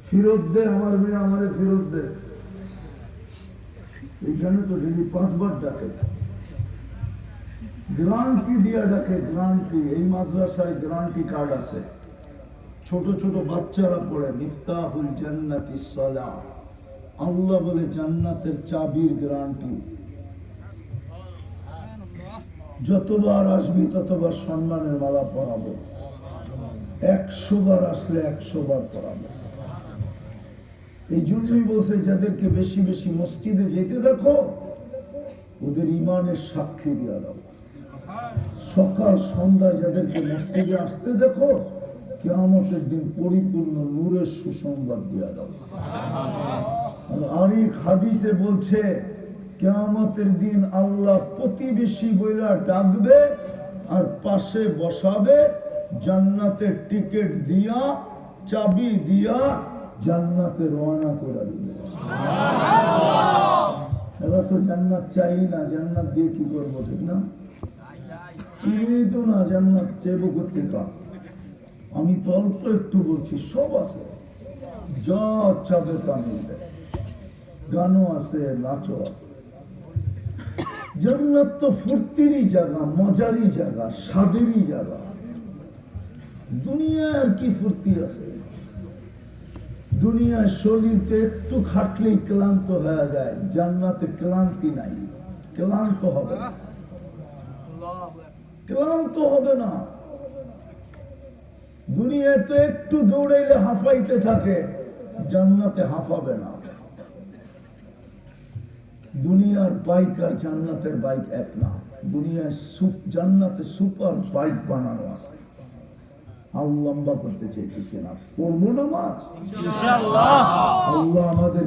ফিরত দে আমার বিনা আমারে ফিরত দে। এইখানে তো যদি 5 বার ডাকে, গ্রান্টি দিয়া ডাকে, গ্রান্টি। এই মাদ্রাসায় গ্রান্টি কার্ড আছে, ছোট ছোট বাচ্চারা পড়ে, মিফতাহুল জান্নাতিস সালাহ। আল্লাহ বলে জান্নাতের চাবির গ্যারান্টি। যতবার আসবি ততবার সম্মানের মালা পরাবো, 100 বার আসলে 100 বার পরাবো। এই জন্যই বলছে যাদেরকে বেশি বেশি মসজিদে যেতে দেখো, ওদের ইমানের সাক্ষী দিয়া দাও। সকাল সন্ধ্যায় যাদেরকে মসজিদে আসতে দেখো, কিয়ামতের দিন পরিপূর্ণ নূরের সুসংবাদ দিয়া দাও। আর এক হাদিসে বলছে, কিয়ামতের দিন আল্লাহ প্রতিবেশী বইলা ডাকবে আর পাশে বসাবে, জান্নাতের টিকিট দিয়া, চাবি দিয়া জান্নাতে রওনা করে দিবে। এবার তো জান্নাত চাই না, জান্নাত দিয়ে কি করবো, ঠিক না? চিনি তো না, জান্নাত চাইব করতে কা। আমি তো অল্প একটু বলছি, সব আছে, যা চাবে তা মিলবে। গানও আছে, নাচও আছে। জান্নাত তো ফুর্তিরই জায়গা, মজারই জায়গা, স্বাদেরই জায়গা। দুনিয়ায় আর কি ফুর্তি আছে? দুনিয়ার শরীরকে একটু খাটলেই ক্লান্ত হয়ে যায়, জান্নাতে ক্লান্তি নাই, ক্লান্ত হবে না, ক্লান্ত হবে না। দুনিয়ায় তো একটু দৌড়াইলে হাঁফাইতে থাকে, জান্নাতে হাঁফাবে না। দুনিয়ার বাইক আর জান্নাতের বাইক এক না। দুনিয়ায় জান্নাতে সুপার বাইক বানানো আছে। আর লম্বা করতে চাইতেছি না, পড়বো নামাজ ইনশাআল্লাহ। আল্লাহ আমাদের